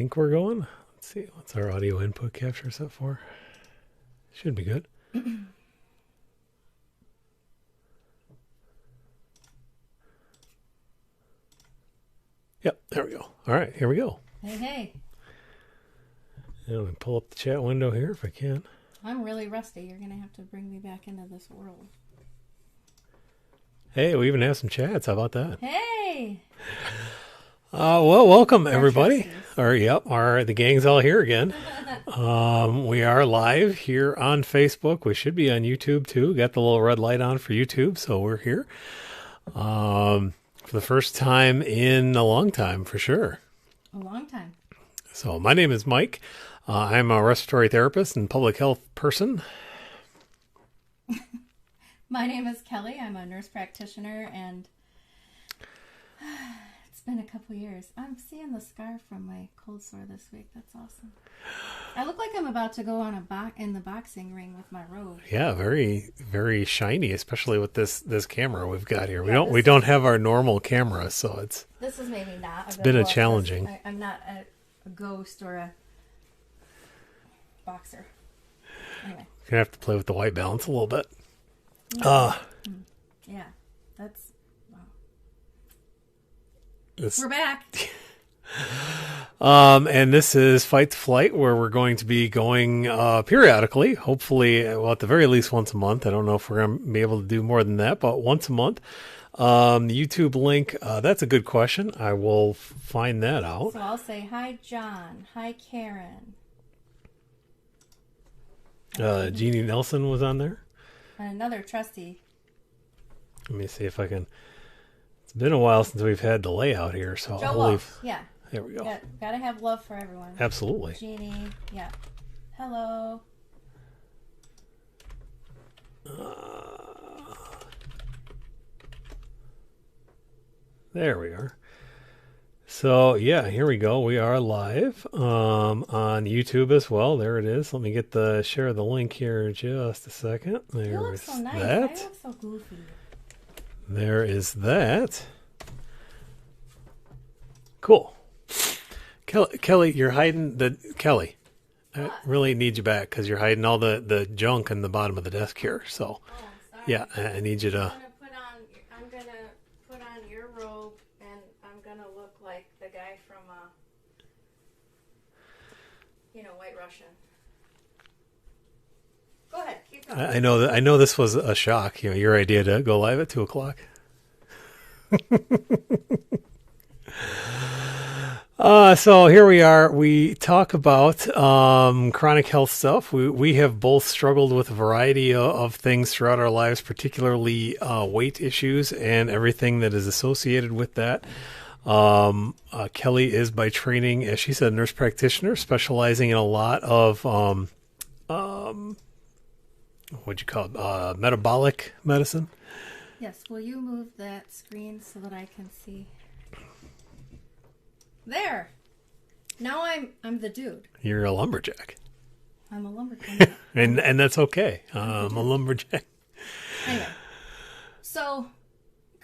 think we're going. Let's see. What's our audio input capture set for? Should be good. Yep, there we go. All right, here we go. Hey, hey. Let me pull up the chat window here if I can. I'm really rusty. You're going to have to bring me back into this world. Hey, we even have some chats. How about that? Hey! Well, welcome everybody. The gang's all here again. We are live here on Facebook. We should be on YouTube too. Got the little red light on for YouTube, so we're here. For the first time in a long time, for sure. A long time. So my name is Mike. I'm a respiratory therapist and public health person. My name is Kelly. I'm a nurse practitioner, and it's been a couple years. I'm seeing the scar from my cold sore this week. That's awesome. I look like I'm about to go on in the boxing ring with my robe. Yeah, very, very shiny, especially with this camera we've got here. We don't have our normal camera, so this is maybe not a good been a look, challenging. I'm not a ghost or a boxer. Anyway, gonna have to play with the white balance a little bit. yeah, that's wow. We're back. And this is Fight2Flight, where we're going to be going periodically, hopefully, well, at the very least once a month. I don't know if we're going to be able to do more than that, but once a month. The YouTube link, that's a good question. I will find that out. So I'll say, hi, John. Hi, Karen. Jeannie Nelson was on there. And another trusty. Let me see if I can. It's been a while since we've had the layout here, so Joe Wolf. Yeah. There we go. Gotta have love for everyone. Absolutely. Jeannie. Yeah. Hello. There we are. So yeah, here we go. We are live on YouTube as well. There it is. Let me share the link here in just a second. There You look so nice. that. I look so goofy. There is that. Cool. Kelly, you're hiding Kelly. I really need you back because you're hiding all the junk in the bottom of the desk here. So, sorry. yeah, I need you to. I'm gonna put on your robe, and I'm gonna look like the guy from White Russian. Go ahead, keep going. I know this was a shock. Your idea to go live at 2:00. So here we are. We talk about chronic health stuff. We have both struggled with a variety of things throughout our lives, particularly weight issues and everything that is associated with that. Kelly is by training, as she said, a nurse practitioner, specializing in a lot of what'd you call it? Metabolic medicine. Yes. Will you move that screen so that I can see? There. Now I'm the dude. You're a lumberjack. I'm a lumberjack. and that's okay. I'm a lumberjack. Anyway. So,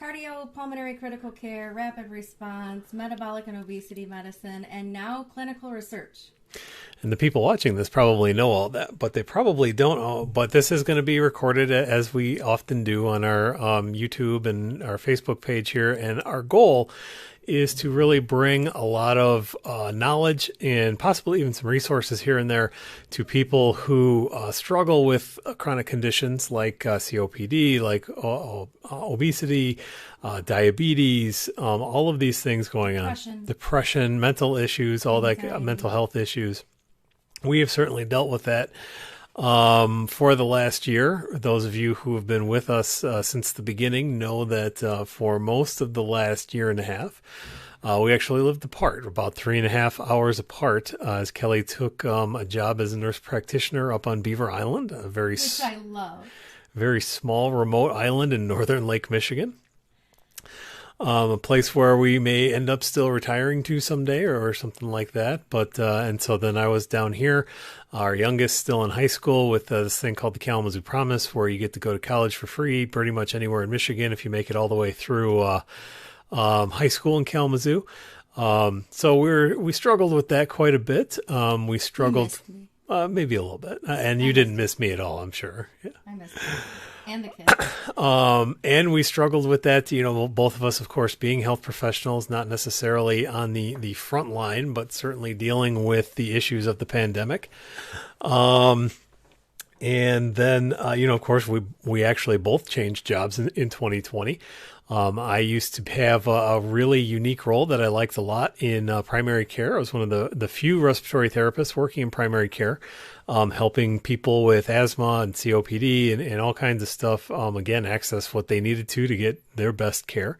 cardiopulmonary critical care, rapid response, metabolic and obesity medicine, and now clinical research. And the people watching this probably know all that, but they probably don't know. But this is going to be recorded as we often do on our YouTube and our Facebook page here. And our goal is to really bring a lot of knowledge and possibly even some resources here and there to people who struggle with chronic conditions like COPD, like obesity, diabetes, all of these things going on. Depression, mental issues, all that, mental health issues. We have certainly dealt with that for the last year. Those of you who have been with us since the beginning know that for most of the last year and a half, we actually lived apart, about 3.5 hours apart, as Kelly took a job as a nurse practitioner up on Beaver Island, Which I love. Very small, remote island in northern Lake Michigan. A place where we may end up still retiring to someday or something like that. But and so then I was down here, our youngest still in high school with this thing called the Kalamazoo Promise, where you get to go to college for free pretty much anywhere in Michigan if you make it all the way through high school in Kalamazoo. So we struggled with that quite a bit. We struggled maybe a little bit, and you didn't miss me at all, I'm sure. Yeah. I missed you. And the kids. And we struggled with that, both of us, of course, being health professionals, not necessarily on the front line, but certainly dealing with the issues of the pandemic. And then, of course, we actually both changed jobs in 2020. I used to have a really unique role that I liked a lot in primary care. I was one of the few respiratory therapists working in primary care, helping people with asthma and COPD and all kinds of stuff, again, access what they needed to get their best care.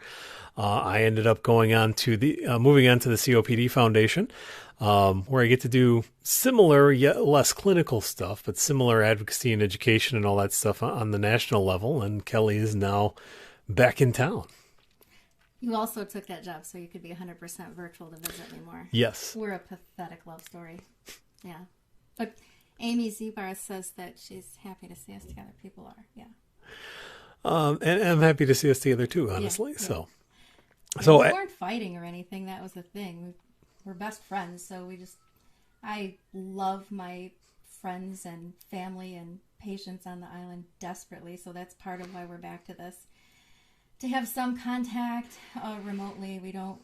I ended up moving on to the COPD Foundation, where I get to do similar yet less clinical stuff, but similar advocacy and education and all that stuff on the national level. And Kelly is now back in town. You also took that job so you could be 100% virtual to visit me more. Yes. We're a pathetic love story. Yeah. But Amy Zebar says that she's happy to see us together. People are, yeah. And I'm happy to see us together too, honestly. Yeah. So we weren't fighting or anything. That was the thing. We're best friends. So I love my friends and family and patients on the island desperately. So that's part of why we're back to this. To have some contact remotely, we don't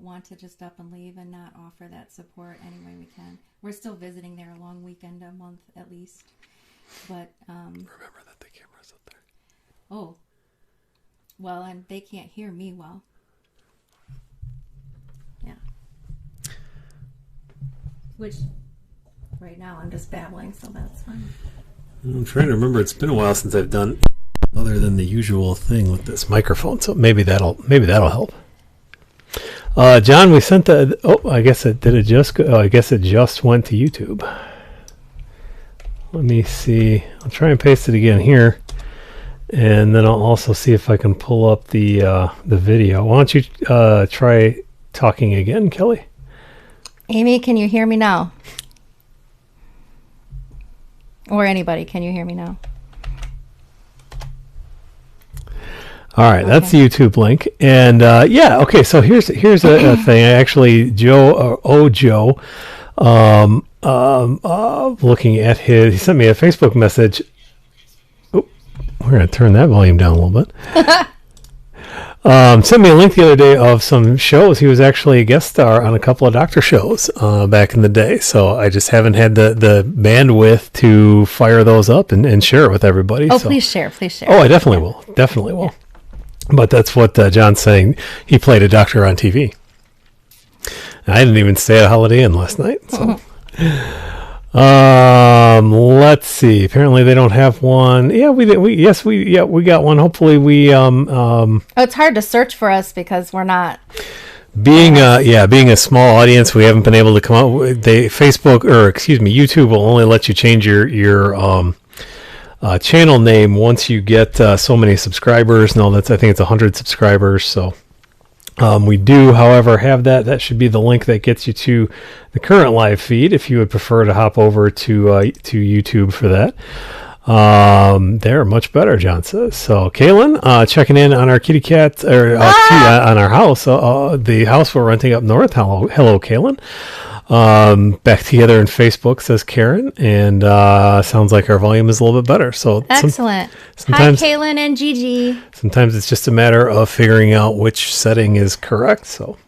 want to just up and leave and not offer that support any way we can. We're still visiting there a long weekend a month at least, but remember that the camera's up there. Oh, well, and they can't hear me well. Yeah, which right now I'm just babbling, so that's fine. I'm trying to remember. It's been a while since I've done other than the usual thing with this microphone, so maybe that'll help. John, we sent I guess it just went to YouTube. Let me see. I'll try and paste it again here, and then I'll also see if I can pull up the video. Why don't you try talking again, Kelly? Amy, can you hear me now? Or anybody, can you hear me now? All right, okay. That's the YouTube link, and okay. So here's a thing. Actually, Joe, looking at he sent me a Facebook message. Oh, we're gonna turn that volume down a little bit. Sent me a link the other day of some shows. He was actually a guest star on a couple of doctor shows back in the day. So I just haven't had the bandwidth to fire those up and share it with everybody. Oh, so. Please share. Oh, I definitely will. Definitely will. But that's what John's saying. He played a doctor on TV. I didn't even stay at Holiday Inn last night. So, let's see. Apparently they don't have one. Yeah, we got one. Hopefully we. It's hard to search for us because we're not. Being a small audience, we haven't been able to come out. YouTube will only let you change your channel name once you get so many subscribers. No, I think it's 100 subscribers. So we do, however, have that. That should be the link that gets you to the current live feed if you would prefer to hop over to YouTube for that. They're much better, John says. So Kaylin, checking in on our kitty cat, on our house, the house we're renting up north. Hello, Kaylin. Back together in Facebook, says Karen, and sounds like our volume is a little bit better. So excellent. Hi, Kaylin and Gigi. Sometimes it's just a matter of figuring out which setting is correct. So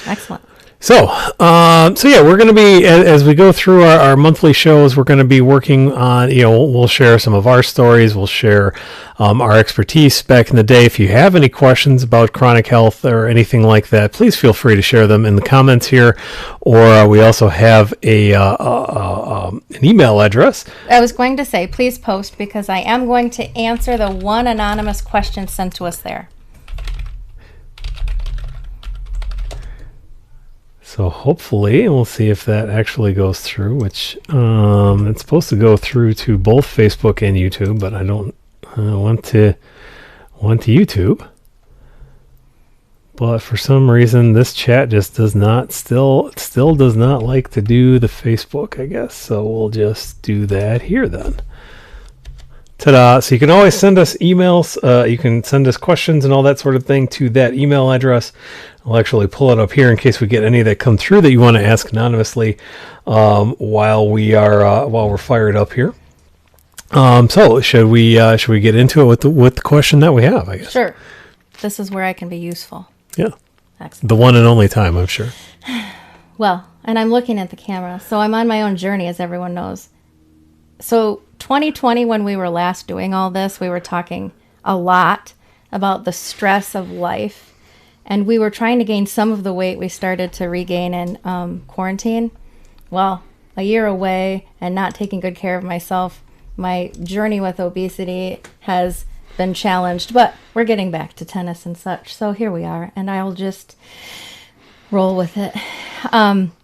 excellent. So we're going to be, as we go through our monthly shows, we're going to be working on, we'll share some of our stories. We'll share our expertise back in the day. If you have any questions about chronic health or anything like that, please feel free to share them in the comments here. Or we also have an email address. I was going to say, please post, because I am going to answer the one anonymous question sent to us there. So hopefully, we'll see if that actually goes through, which it's supposed to go through to both Facebook and YouTube, but I don't want to YouTube. But for some reason, this chat just does not, still does not like to do the Facebook, I guess. So we'll just do that here then. Ta-da. So you can always send us emails. You can send us questions and all that sort of thing to that email address. I'll actually pull it up here in case we get any that come through that you want to ask anonymously while we're fired up here. So should we get into it with the question that we have? I guess. Sure. This is where I can be useful. Yeah. Excellent. The one and only time, I'm sure. Well, and I'm looking at the camera, so I'm on my own journey, as everyone knows. So 2020, when we were last doing all this, we were talking a lot about the stress of life, and we were trying to gain some of the weight we started to regain in quarantine. Well, a year away and not taking good care of myself, my journey with obesity has been challenged, but we're getting back to tennis and such. So here we are, and I'll just roll with it.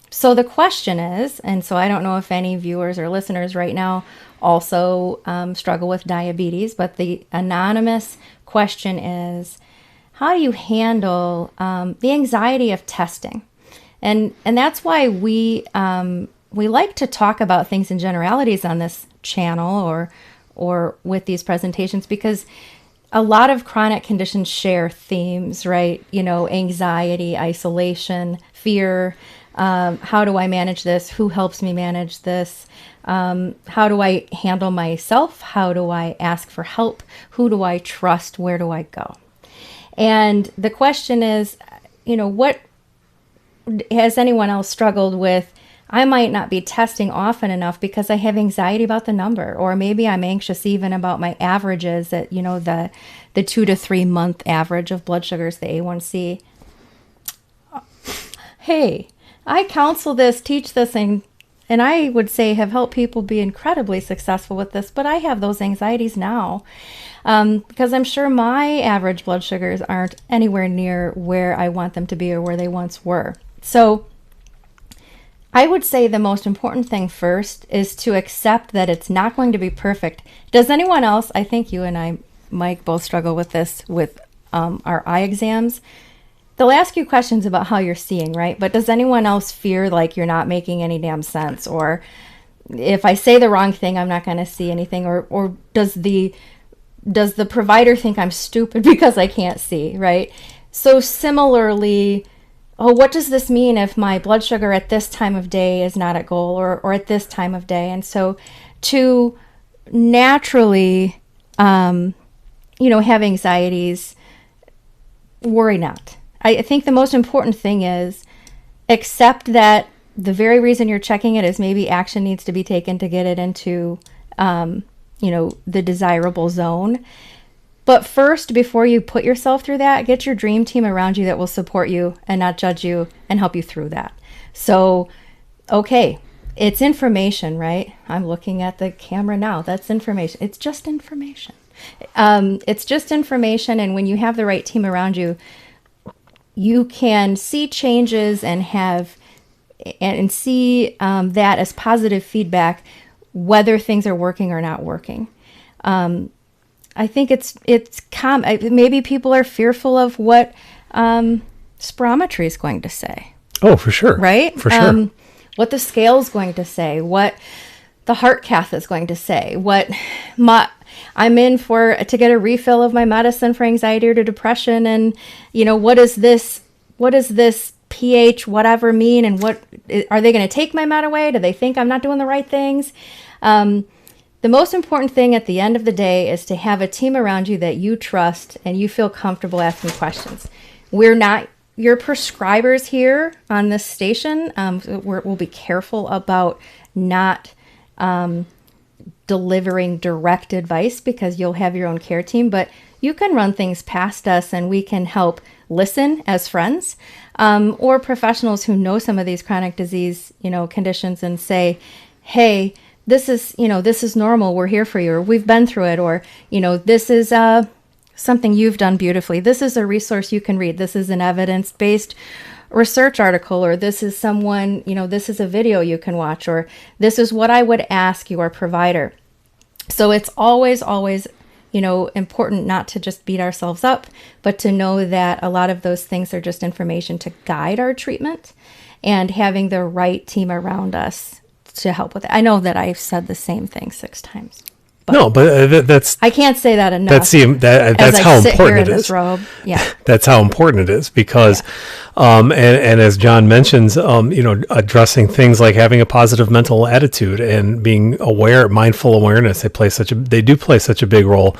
So the question is, and so I don't know if any viewers or listeners right now also struggle with diabetes, but the anonymous question is, how do you handle the anxiety of testing? And that's why we like to talk about things in generalities on this channel or with these presentations, because a lot of chronic conditions share themes, right? You know, anxiety, isolation, fear. How do I manage this? Who helps me manage this? How do I handle myself? How do I ask for help? Who do I trust? Where do I go? And the question is, you know, what has anyone else struggled with? I might not be testing often enough because I have anxiety about the number, or maybe I'm anxious even about my averages at, you know, the 2 to 3 month average of blood sugars, the A1C. Hey, I counsel this, teach this, and I would say have helped people be incredibly successful with this, but I have those anxieties now because I'm sure my average blood sugars aren't anywhere near where I want them to be or where they once were. So I would say the most important thing first is to accept that it's not going to be perfect. Does anyone else, I think you and I, Mike, both struggle with this with our eye exams. They'll ask you questions about how you're seeing, right? But does anyone else fear like you're not making any damn sense? Or if I say the wrong thing, I'm not going to see anything? Or does the provider think I'm stupid because I can't see, right? So similarly, oh, what does this mean if my blood sugar at this time of day is not at goal or at this time of day? And so to naturally, have anxieties, worry not. I think the most important thing is accept that the very reason you're checking it is maybe action needs to be taken to get it into, the desirable zone. But first, before you put yourself through that, get your dream team around you that will support you and not judge you and help you through that. So, okay, it's information, right? I'm looking at the camera now. That's information. It's just information. It's just information. And when you have the right team around you, you can see changes and see that as positive feedback, whether things are working or not working. I think it's maybe people are fearful of what spirometry is going to say. Oh, for sure. Right? For sure. What the scale is going to say, what the heart cath is going to say, what I'm in to get a refill of my medicine for anxiety or depression, and what is this pH whatever mean, and what are they going to take my med away? Do they think I'm not doing the right things? The most important thing at the end of the day is to have a team around you that you trust and you feel comfortable asking questions. We're not your prescribers here on this station. We'll be careful about not delivering direct advice because you'll have your own care team, but you can run things past us and we can help listen as friends or professionals who know some of these chronic disease, conditions and say, hey, this is normal. We're here for you, or we've been through it, or, this is something you've done beautifully. This is a resource you can read. This is an evidence-based research article, or this is someone, this is a video you can watch, or this is what I would ask your provider. So it's always, important not to just beat ourselves up, but to know that a lot of those things are just information to guide our treatment and having the right team around us to help with it. I know that I've said the same thing 6 times. No, but that's I can't say that enough. That's how important it is. Yeah, that's how important it is because, and as John mentions, addressing things like having a positive mental attitude and being aware, mindful awareness, they do play such a big role.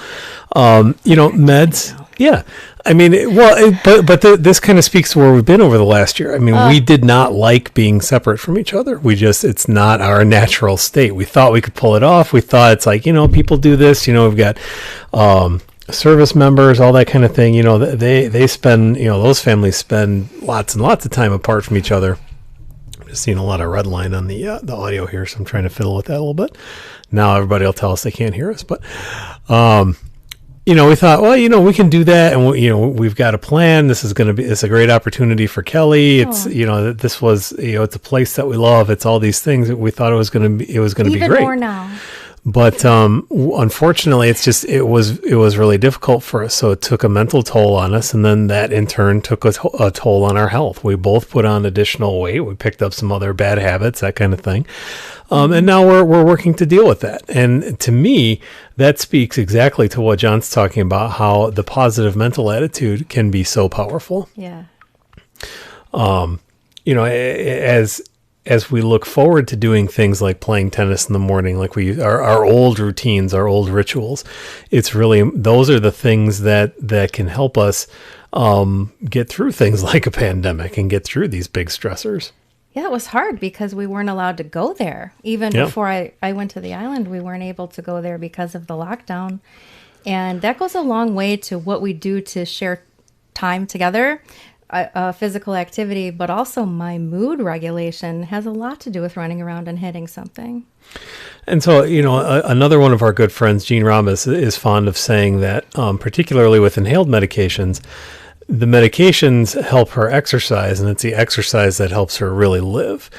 Meds, yeah. I mean, this kind of speaks to where we've been over the last year. I mean, we did not like being separate from each other. It's not our natural state. We thought we could pull it off. We thought it's like, people do this, we've got, service members, all that kind of thing. They spend, those families spend lots and lots of time apart from each other. I'm just seeing a lot of red line on the audio here. So I'm trying to fiddle with that a little bit. Now everybody will tell us they can't hear us, but, we thought, well, we can do that, and we've got a plan. It's a great opportunity for Kelly. It's this was it's a place that we love. It's all these things that we thought it was going to be great. Even more now. But unfortunately, it was really difficult for us. So it took a mental toll on us, and then that in turn took a toll on our health. We both put on additional weight. We picked up some other bad habits, that kind of thing. And now we're working to deal with that. And to me, that speaks exactly to what John's talking about, how the positive mental attitude can be so powerful. Yeah. As we look forward to doing things like playing tennis in the morning, like our old routines, our old rituals, it's really, those are the things that can help us get through things like a pandemic and get through these big stressors. Yeah, it was hard because we weren't allowed to go there. Even before I went to the island, we weren't able to go there because of the lockdown. And that goes a long way to what we do to share time together, physical activity, but also my mood regulation has a lot to do with running around and hitting something. And so, another one of our good friends, Gene Ramos, is fond of saying that, particularly with inhaled medications, the medications help her exercise, and it's the exercise that helps her really live.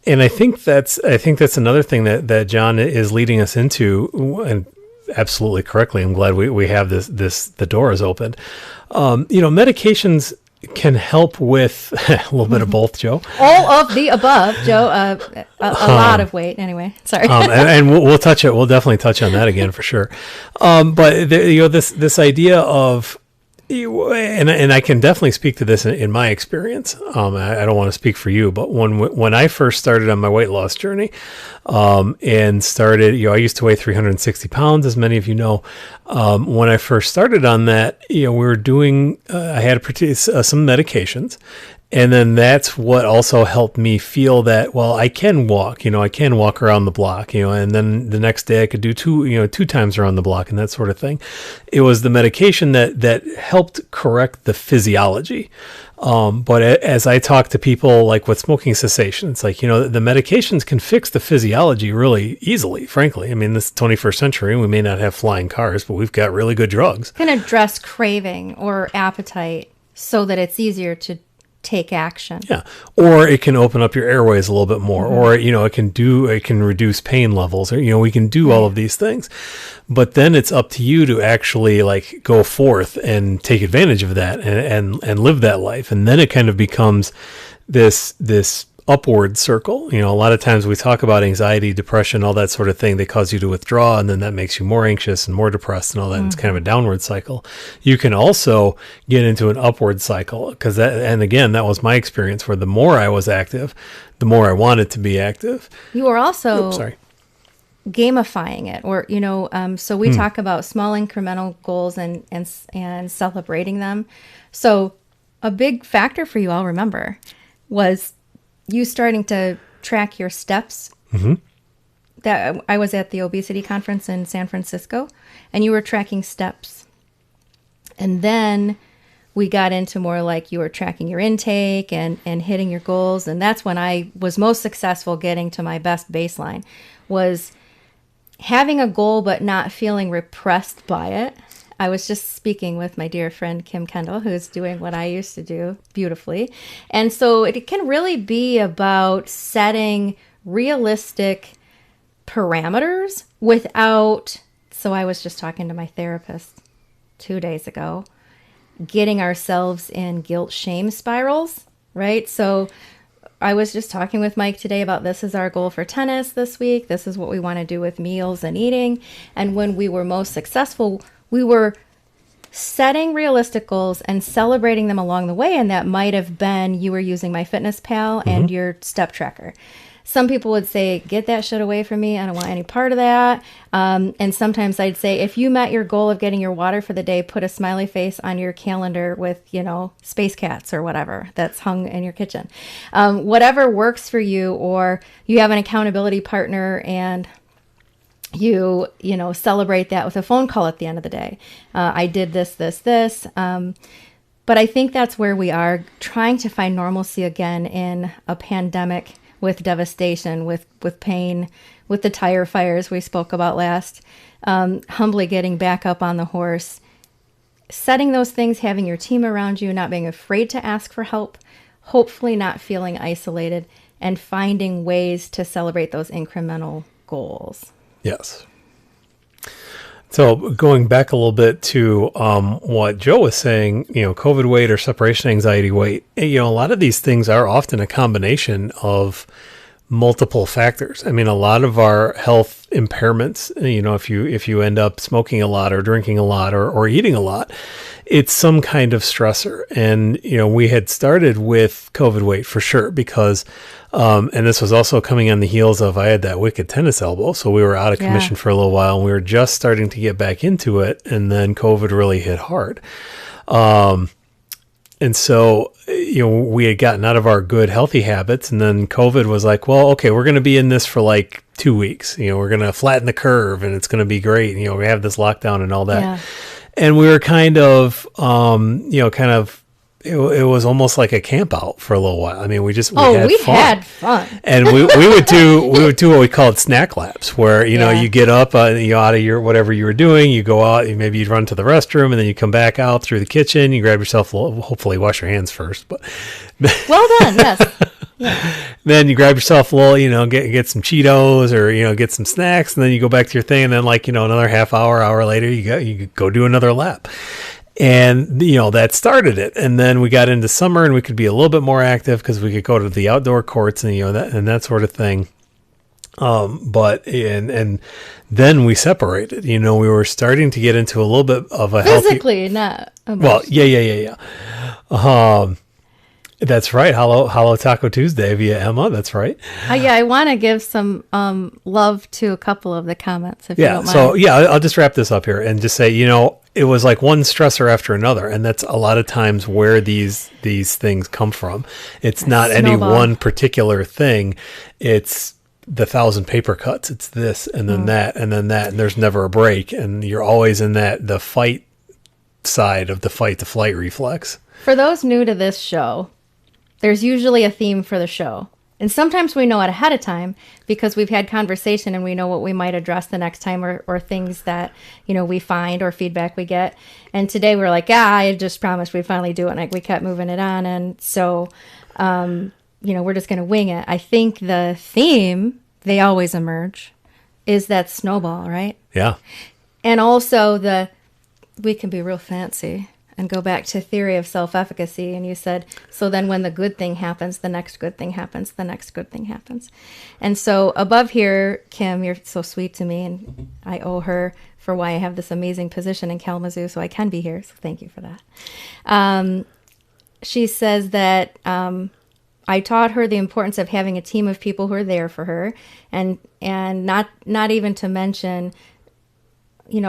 And I think that's another thing that John is leading us into, and absolutely correctly. I'm glad we have the door is opened. Medications can help with a little bit of both, Joe. All of the above, Joe. A lot of weight, anyway. Sorry. And we'll touch it. We'll definitely touch on that again for sure. But this idea of, and I can definitely speak to this in my experience. I don't want to speak for you, but when I first started on my weight loss journey, and started, I used to weigh 360 pounds, as many of you know. When I first started on that, we were doing, I had some medications. And then that's what also helped me feel that, well, I can walk, I can walk around the block, and then the next day I could do two times around the block and that sort of thing. It was the medication that helped correct the physiology. But as I talk to people like with smoking cessation, it's like, the medications can fix the physiology really easily, frankly. I mean, this 21st century, we may not have flying cars, but we've got really good drugs. Can address craving or appetite so that it's easier to take action. Yeah. Or it can open up your airways a little bit more, or, it can reduce pain levels, or, we can do all of these things. But then it's up to you to actually go forth and take advantage of that and live that life. And then it kind of becomes this upward circle. A lot of times we talk about anxiety, depression, all that sort of thing. They cause you to withdraw, and then that makes you more anxious and more depressed and all that. And it's kind of a downward cycle. You can also get into an upward cycle and again, that was my experience, where the more I was active, the more I wanted to be active. You were also gamifying it, or, so we talk about small incremental goals and celebrating them. So a big factor for you, I'll remember, was you starting to track your steps. Mm-hmm. That I was at the obesity conference in San Francisco, and you were tracking steps. And then we got into more like you were tracking your intake and hitting your goals. And that's when I was most successful getting to my best baseline, was having a goal but not feeling repressed by it. I was just speaking with my dear friend Kim Kendall, who's doing what I used to do beautifully. And so it can really be about setting realistic parameters without, so I was just talking to my therapist 2 days ago, getting ourselves in guilt shame spirals, right? So I was just talking with Mike today about this is our goal for tennis this week. This is what we want to do with meals and eating. And when we were most successful, we were setting realistic goals and celebrating them along the way. And that might have been you were using MyFitnessPal and your step tracker. Some people would say, get that shit away from me. I don't want any part of that. And sometimes I'd say, if you met your goal of getting your water for the day, put a smiley face on your calendar with, space cats or whatever that's hung in your kitchen. Whatever works for you, or you have an accountability partner and you celebrate that with a phone call at the end of the day. I did this. But I think that's where we are, trying to find normalcy again in a pandemic with devastation, with pain, with the tire fires we spoke about last, humbly getting back up on the horse, setting those things, having your team around you, not being afraid to ask for help, hopefully not feeling isolated, and finding ways to celebrate those incremental goals. Yes. So going back a little bit to what Joe was saying, COVID weight or separation anxiety weight, a lot of these things are often a combination of multiple factors. I mean, a lot of our health impairments, if you end up smoking a lot or drinking a lot or eating a lot, it's some kind of stressor. And, we had started with COVID weight for sure because, and this was also coming on the heels of, I had that wicked tennis elbow. So we were out of commission for a little while and we were just starting to get back into it. And then COVID really hit hard. And so, we had gotten out of our good, healthy habits. And then COVID was like, well, okay, we're going to be in this for like 2 weeks. We're going to flatten the curve and it's going to be great. We have this lockdown and all that. Yeah. And we were kind of, it was almost like a camp out for a little while. I mean, we had fun. And we would do what we called snack laps, where you get up, out of your whatever you were doing, you go out, maybe you'd run to the restroom, and then you come back out through the kitchen. You grab yourself a little, hopefully wash your hands first, but well done, yes. Yeah. Then you grab yourself a little, get some Cheetos or get some snacks, and then you go back to your thing, and then another half hour later, you go do another lap. And, that started it. And then we got into summer and we could be a little bit more active because we could go to the outdoor courts and, that sort of thing. But then we separated, we were starting to get into a little bit of a physically, not emotionally. Well, yeah. That's right. Hello Taco Tuesday via Emma. That's right. I want to give some love to a couple of the comments, if you don't mind. So I'll just wrap this up here and just say, it was like one stressor after another, and that's a lot of times where these things come from. It's not any one particular thing. It's the 1,000 paper cuts. It's this and then that and then that, and there's never a break, and you're always in the fight side of the fight-to-flight reflex. For those new to this show, there's usually a theme for the show. And sometimes we know it ahead of time because we've had conversation and we know what we might address the next time or things that, we find or feedback we get. And today we're like, I just promised we'd finally do it. And we kept moving it on. And so, we're just going to wing it. I think the theme, they always emerge, is that snowball, right? Yeah. And also we can be real fancy and go back to theory of self-efficacy. And you said, so then when the good thing happens, the next good thing happens, the next good thing happens. And so above here, Kim, you're so sweet to me, and I owe her for why I have this amazing position in Kalamazoo, so I can be here. So thank you for that. She says that I taught her the importance of having a team of people who are there for her, and not even to mention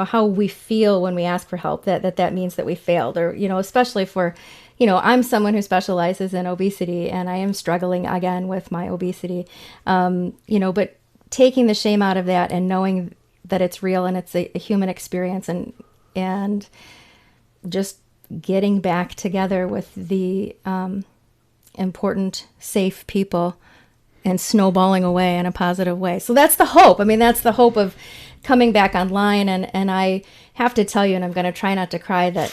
how we feel when we ask for help, that means that we failed, or, especially for, I'm someone who specializes in obesity and I am struggling again with my obesity, but taking the shame out of that and knowing that it's real and it's a human experience, and just getting back together with the important, safe people and snowballing away in a positive way. So that's the hope. I mean, that's the hope of coming back online. And I have to tell you, and I'm going to try not to cry, that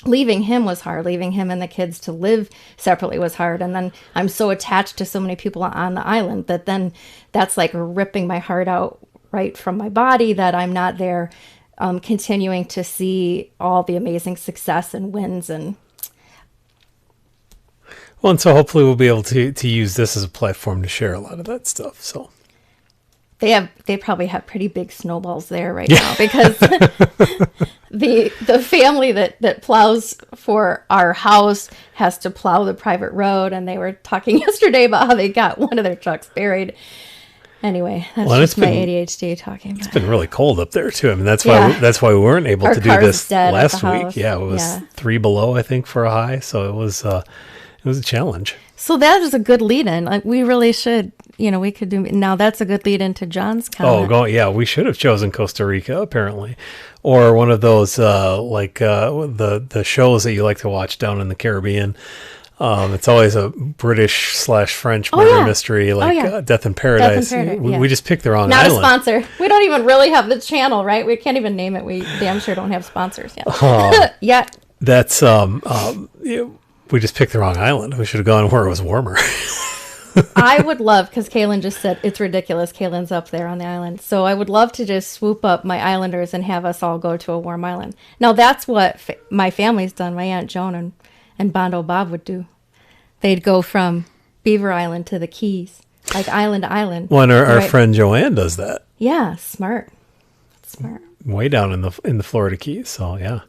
leaving him was hard. Leaving him and the kids to live separately was hard. And then I'm so attached to so many people on the island that then that's like ripping my heart out right from my body, that I'm not there continuing to see all the amazing success and wins. And Well, and so hopefully we'll be able to use this as a platform to share a lot of that stuff. So They probably have pretty big snowballs there right now because the family that plows for our house has to plow the private road, and they were talking yesterday about how they got one of their trucks buried. Anyway, that's just my ADHD talking. It's been really cold up there too. I mean, that's why we weren't able to do this last week. Yeah, it was 3 below, I think, for a high. So it was a challenge. So that is a good lead-in. Like, we really should, we could do. Now that's a good lead-in to John's comment. We should have chosen Costa Rica apparently, or one of those the shows that you like to watch down in the Caribbean. It's always a British/French murder mystery, Death in Paradise. We just picked the wrong island. Not a sponsor. We don't even really have the channel, right? We can't even name it. We damn sure don't have sponsors yet. Yeah. That's we just picked the wrong island. We should have gone where it was warmer. I would love, because Kaylin just said it's ridiculous. Kaylin's up there on the island. So I would love to just swoop up my islanders and have us all go to a warm island. Now that's what my family's done. My Aunt Joan and Bondo Bob would do. They'd go from Beaver Island to the Keys, like island to island. Well, and our friend Joanne does that. Yeah, smart. Way down in the Florida Keys, so yeah.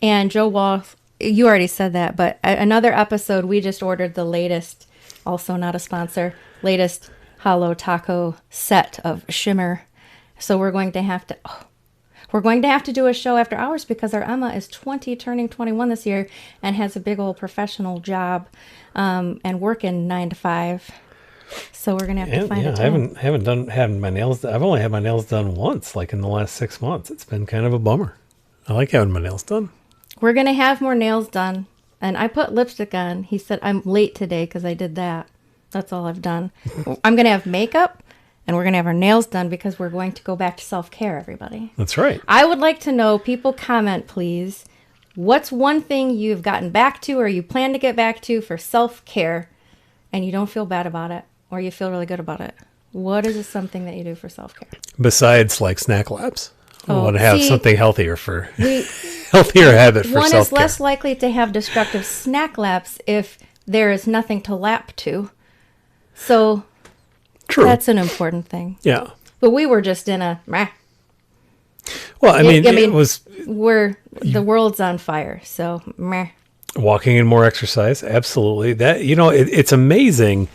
And Joe Wall, you already said that, but another episode, we just ordered the latest, also not a sponsor, latest Halo Taco set of Shimmer. So we're going to have to do a show after hours because our Emma is 20, turning 21 this year, and has a big old professional job and working 9 to 5. So we're gonna have to find a time. I haven't had my nails. I've only had my nails done once, like in the last 6 months. It's been kind of a bummer. I like having my nails done. We're gonna have more nails done, and I put lipstick on. He said I'm late today because I did that. That's all I've done. I'm gonna have makeup. And we're going to have our nails done because we're going to go back to self-care, everybody. That's right. I would like to know, people comment, please. What's one thing you've gotten back to or you plan to get back to for self-care and you don't feel bad about it or you feel really good about it? What is something that you do for self-care? Besides like snack labs. I want to have something healthier for healthier habit for self-care. One is less likely to have destructive snack laps if there is nothing to lap to. So... True. That's an important thing. Yeah. But we were just in a... Meh. Well, I mean, it was... The world's on fire, so meh. Walking and more exercise, absolutely. That, it's amazing.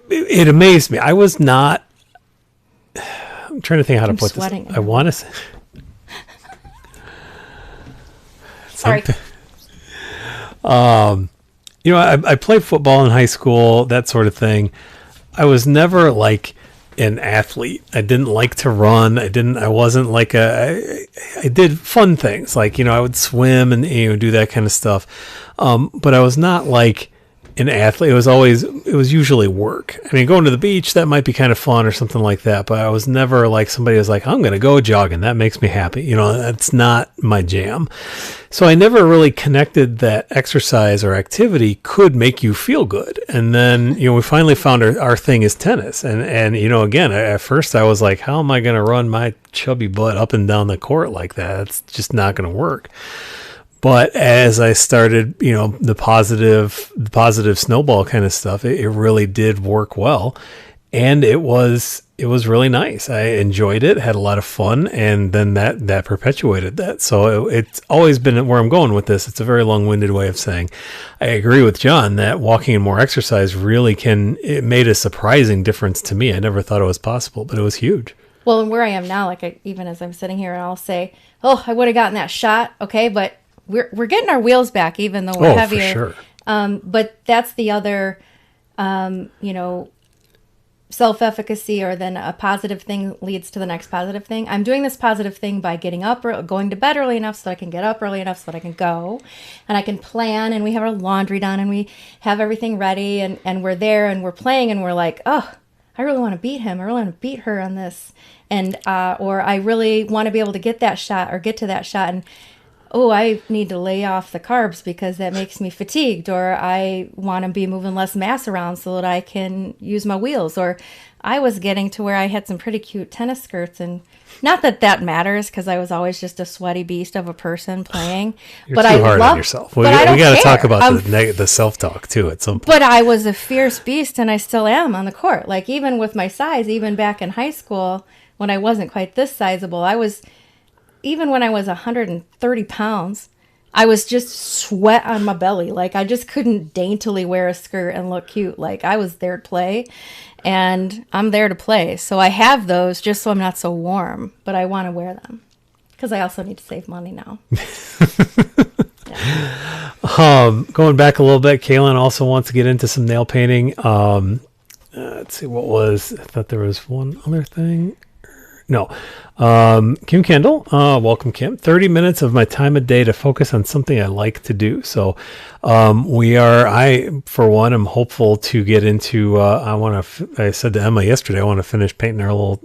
It amazed me. I was not... I'm trying to think how to put this. I want to say... Sorry. I played football in high school, that sort of thing. I was never like an athlete. I didn't like to run. I wasn't like I did fun things like, I would swim and, do that kind of stuff. But I was not like an athlete. It was usually work. I mean, going to the beach, that might be kind of fun or something like that. But I was never like somebody who's like, I'm going to go jogging. That makes me happy. That's not my jam. So I never really connected that exercise or activity could make you feel good. And then, we finally found our thing is tennis. And again, at first I was like, how am I going to run my chubby butt up and down the court like that? It's just not going to work. But as I started, the positive snowball kind of stuff, it really did work well. And it was really nice. I enjoyed it, had a lot of fun, and then that perpetuated that. So it's always been where I'm going with this. It's a very long-winded way of saying I agree with John that walking and more exercise really it made a surprising difference to me. I never thought it was possible, but it was huge. Well, and where I am now, even as I'm sitting here, and I'll say, oh, I would have gotten that shot. Okay, but we're getting our wheels back, even though we're heavier. For sure. But that's the other, self-efficacy, or then a positive thing leads to the next positive thing. I'm doing this positive thing by getting up or going to bed early enough so I can get up early enough so that I can go and I can plan, and we have our laundry done and we have everything ready and we're there and we're playing and we're like, oh, I really want to beat him. I really want to beat her on this. And, or I really want to be able to get that shot or get to that shot. And oh, I need to lay off the carbs because that makes me fatigued, or I want to be moving less mass around so that I can use my wheels. Or I was getting to where I had some pretty cute tennis skirts, and not that that matters because I was always just a sweaty beast of a person playing. You're but too I hard love, on yourself. But We I don't got to care. talk about the self-talk too at some point. But I was a fierce beast, and I still am on the court. Like, even with my size, even back in high school when I wasn't quite this sizable, even when I was 130 pounds, I was just sweat on my belly. Like, I just couldn't daintily wear a skirt and look cute. Like, I was there to play, and I'm there to play. So I have those just so I'm not so warm, but I want to wear them because I also need to save money now. Going back a little bit, Kaylin also wants to get into some nail painting. Let's see, I thought there was one other thing. No. Kim Kendall, welcome, Kim. 30 minutes of my time a day to focus on something I like to do. So, I, for one, am hopeful to get into, I said to Emma yesterday, I want to finish painting our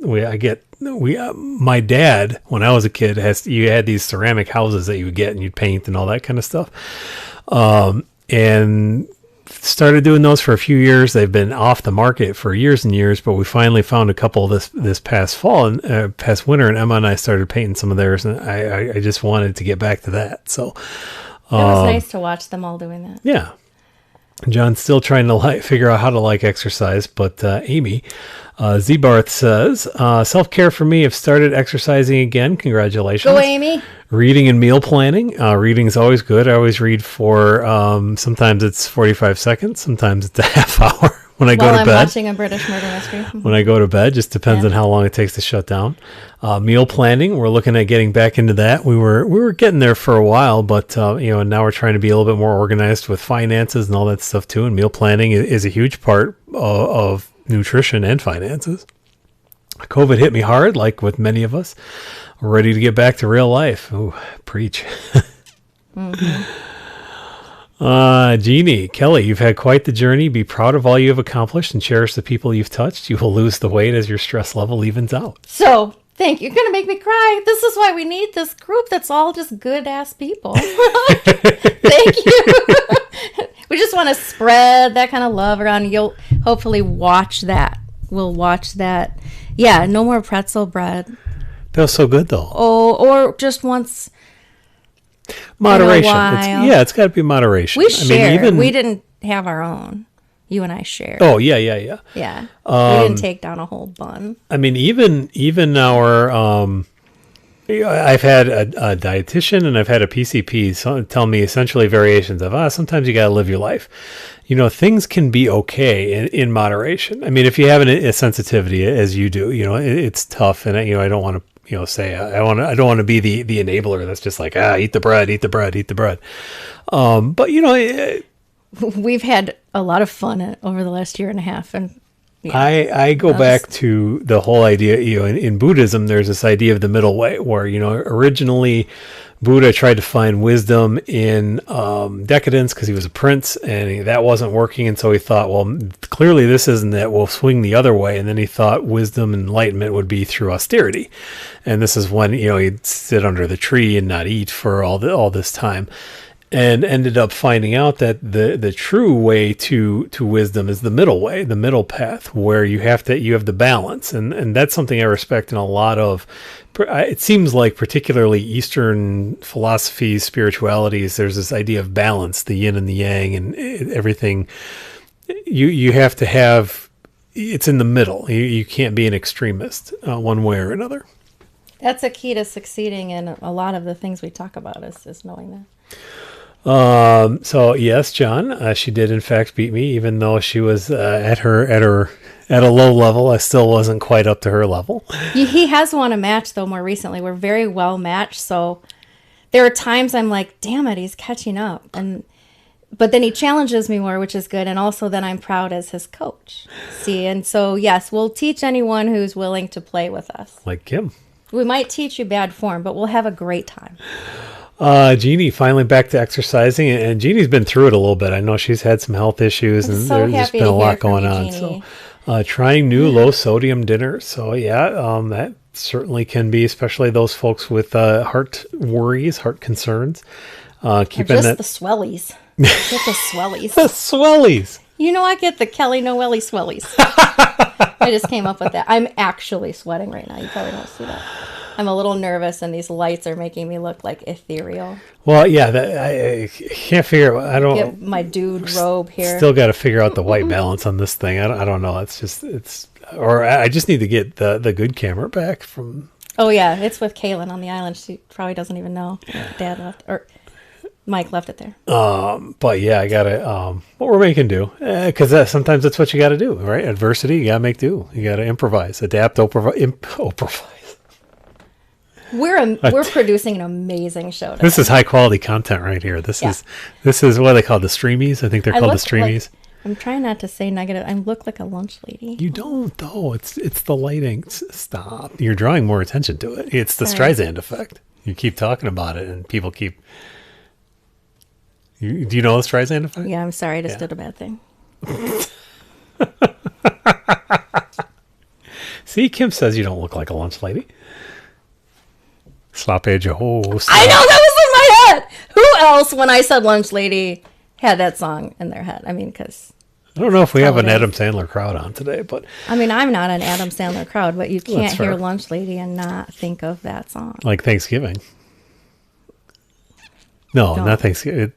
my dad, when I was a kid, you had these ceramic houses that you would get and you'd paint and all that kind of stuff. And started doing those for a few years. They've been off the market for years and years, but we finally found a couple this past fall and past winter, and Emma and I started painting some of theirs, and I just wanted to get back to that. So it was nice to watch them all doing that. Yeah. John's still trying to figure out how to exercise, but Amy Z-Barth says, self-care for me. I've started exercising again. Congratulations. Go, Amy. Reading and meal planning. Reading is always good. I always read for, sometimes it's 45 seconds. Sometimes it's a half hour when I go to bed. While I'm watching a British murder mystery. When I go to bed, just depends on how long it takes to shut down. Meal planning. We're looking at getting back into that. We were getting there for a while, but, and now we're trying to be a little bit more organized with finances and all that stuff too. And meal planning is a huge part of nutrition and finances. COVID hit me hard, like with many of us. We're ready to get back to real life. Ooh, preach. Jeannie, Kelly, you've had quite the journey. Be proud of all you have accomplished and cherish the people you've touched. You will lose the weight as your stress level evens out. So, thank you. You're going to make me cry. This is why we need this group that's all just good-ass people. Thank you. We just want to spread that kind of love around. You'll hopefully watch that. We'll watch that. Yeah, no more pretzel bread. Feels so good, though. Oh, or just once. Moderation. It's got to be moderation. We shared. We didn't have our own. You and I shared. Oh, yeah. Yeah. We didn't take down a whole bun. I mean, even our... I've had a dietitian and I've had a PCP tell me essentially variations of, sometimes you got to live your life. Things can be okay in moderation. I mean, if you have a sensitivity as you do, it's tough. And, I don't want to, say, I don't want to be the enabler that's just like, eat the bread. But, we've had a lot of fun over the last year and a half. And yeah, I go back to the whole idea, in Buddhism, there's this idea of the middle way where, originally Buddha tried to find wisdom in decadence because he was a prince and that wasn't working. And so he thought, well, clearly this isn't it. We'll swing the other way. And then he thought wisdom and enlightenment would be through austerity. And this is when, he'd sit under the tree and not eat for all this time. And ended up finding out that the true way to wisdom is the middle way, the middle path, where you have the balance, and that's something I respect in a lot of. It seems like particularly Eastern philosophies, spiritualities, there's this idea of balance, the yin and the yang, and everything. You have to have it's in the middle. You can't be an extremist one way or another. That's a key to succeeding in a lot of the things we talk about is knowing that. So yes, John, she did in fact beat me, even though she was at a low level. I still wasn't quite up to her level. He has won a match though more recently. We're very well matched. So there are times I'm like, damn it, he's catching up. But then he challenges me more, which is good. And also then I'm proud as his coach. See, and so yes, we'll teach anyone who's willing to play with us. Like Kim. We might teach you bad form, but we'll have a great time. Jeannie finally back to exercising, and Jeannie's been through it a little bit. I know she's had some health issues, and there's just been a lot going on. So, trying new low sodium dinners. So yeah, certainly can be, especially those folks with heart worries, heart concerns. Keeping just that the swellies. Get the swellies. the swellies. You know, I get the Kelly Noelli swellies. I just came up with that. I'm actually sweating right now. You probably don't see that. I'm a little nervous, and these lights are making me look like ethereal. Well, yeah, I can't figure. I don't get my dude robe here. Still got to figure out the white balance on this thing. I don't know. Or I just need to get the good camera back from. Oh yeah, it's with Kaylin on the island. She probably doesn't even know. Dad left or Mike left it there. But yeah, I gotta what we're making do, because sometimes that's what you got to do, right? Adversity, you gotta make do. You gotta improvise, adapt, improvise. We're producing an amazing show today. This is high quality content right here. This is what they call the streamies. I think they're called the streamies. I'm trying not to say negative. I look like a lunch lady. You don't though. It's the lighting. Stop. You're drawing more attention to it. It's the Streisand effect. You keep talking about it, and people keep. Do you know the Streisand effect? Yeah, I'm sorry. I just did a bad thing. See, Kim says you don't look like a lunch lady. Slop edge a hole. I know, that was in my head. Who else, when I said lunch lady, had that song in their head? I mean, because I don't know if we have an Adam Sandler crowd on today, but I mean, I'm not an Adam Sandler crowd, but you can't hear lunch lady and not think of that song. Like Thanksgiving. No, not Thanksgiving.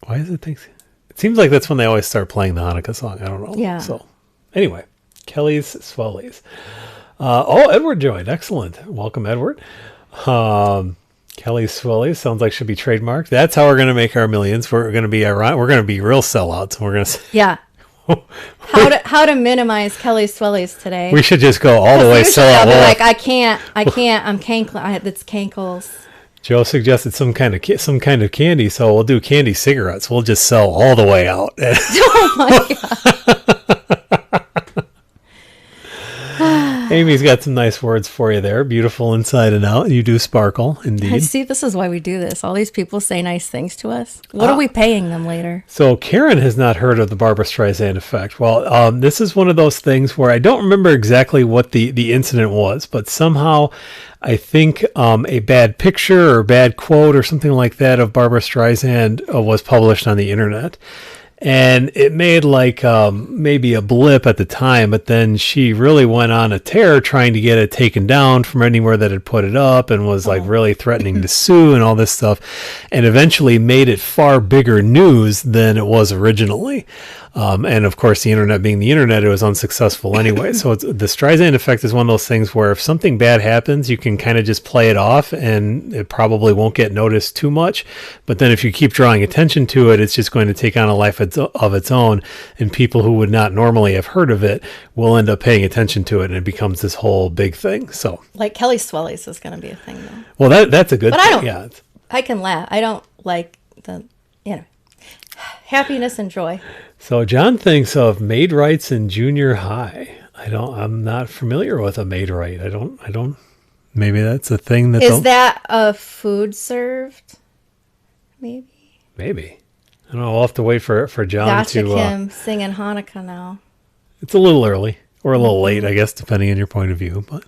Why is it Thanksgiving? It seems like that's when they always start playing the Hanukkah song. I don't know. Yeah. So anyway, Kelly's Swellies. Edward joined. Excellent. Welcome, Edward. Kelly's Swellies sounds like should be trademarked. That's how we're going to make our millions. We're going to be real sellouts. We're going to how to minimize Kelly's Swellies today. We should just go all the way sell out. Like I can't. I'm cankle. It's cankles. Joe suggested some kind of candy, so we'll do candy cigarettes. We'll just sell all the way out. Oh my god. Amy's got some nice words for you there. Beautiful inside and out. You do sparkle, indeed. See, this is why we do this. All these people say nice things to us. What are we paying them later? So Karen has not heard of the Barbra Streisand effect. Well, this is one of those things where I don't remember exactly what the incident was, but somehow I think a bad picture or bad quote or something like that of Barbra Streisand was published on the internet. And it made like maybe a blip at the time, but then she really went on a tear trying to get it taken down from anywhere that had put it up and was like really threatening to sue and all this stuff, and eventually made it far bigger news than it was originally. And of course, the internet being the internet, it was unsuccessful anyway. So the Streisand effect is one of those things where if something bad happens, you can kind of just play it off and it probably won't get noticed too much. But then if you keep drawing attention to it, it's just going to take on a life of its own. And people who would not normally have heard of it will end up paying attention to it. And it becomes this whole big thing. So like Kelly Swellies is going to be a thing though. Well, that's a good thing. I don't, yeah. I can laugh. I don't like happiness and joy. So John thinks of maid rights in junior high. I'm not familiar with a maid right. I don't, maybe that's a thing that. Is that a food served? Maybe. I don't know. We'll have to wait for John Gotcha, to. Kim singing Hanukkah now. It's a little early or a little late, I guess, depending on your point of view. But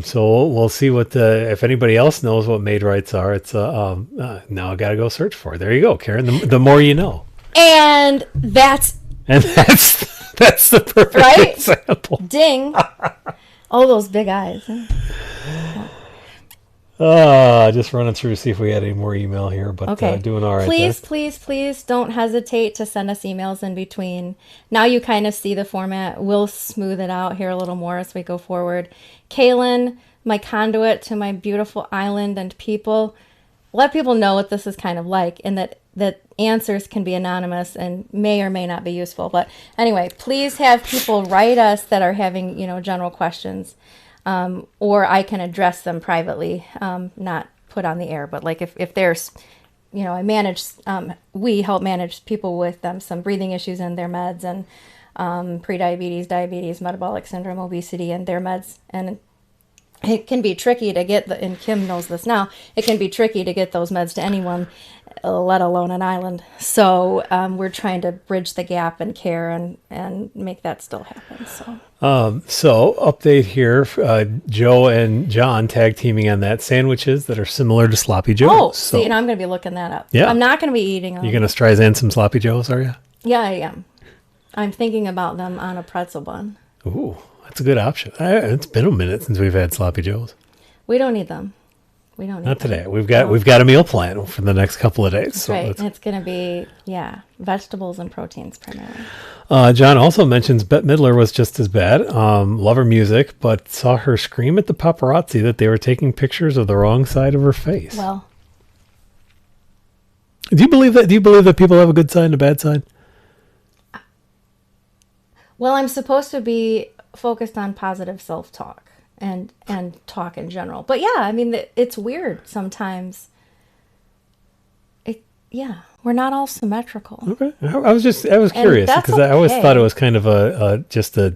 so we'll see if anybody else knows what maid rights are. It's now I got to go search for it. There you go, Karen. The more you know. And that's the perfect example. Ding. Oh, those big eyes. Just running through to see if we had any more email here, but okay. Doing all right. Please don't hesitate to send us emails in between. Now you kind of see the format. We'll smooth it out here a little more as we go forward. Kaylin, my conduit to my beautiful island and people. Let people know what this is kind of like, and that answers can be anonymous and may or may not be useful. But anyway, please have people write us that are having, general questions, or I can address them privately, not put on the air. But like if there's, we help manage people with some breathing issues and their meds, and prediabetes, diabetes, metabolic syndrome, obesity, and their meds. And it can be tricky to get and Kim knows this now, it can be tricky to get those meds to anyone let alone an island. So we're trying to bridge the gap in care and make that still happen. So update here, Joe and John tag teaming on that, sandwiches that are similar to Sloppy Joe's. Oh, see, and I'm going to be looking that up. Yeah. I'm not going to be eating them. You're going to Streisand some Sloppy Joe's, are you? Yeah, I am. I'm thinking about them on a pretzel bun. Ooh, that's a good option. It's been a minute since we've had Sloppy Joe's. We don't need them. We don't need Not them. today. We've got a meal plan for the next couple of days. So right. It's going to be, vegetables and proteins primarily. John also mentions Bette Midler was just as bad. Love her music, but saw her scream at the paparazzi that they were taking pictures of the wrong side of her face. Well, do you believe that? Do you believe that people have a good side and a bad side? well, I'm supposed to be focused on positive self-talk and talk in general. But yeah, I mean, it's weird sometimes. We're not all symmetrical. Okay, I was curious because I always thought it was kind of just a.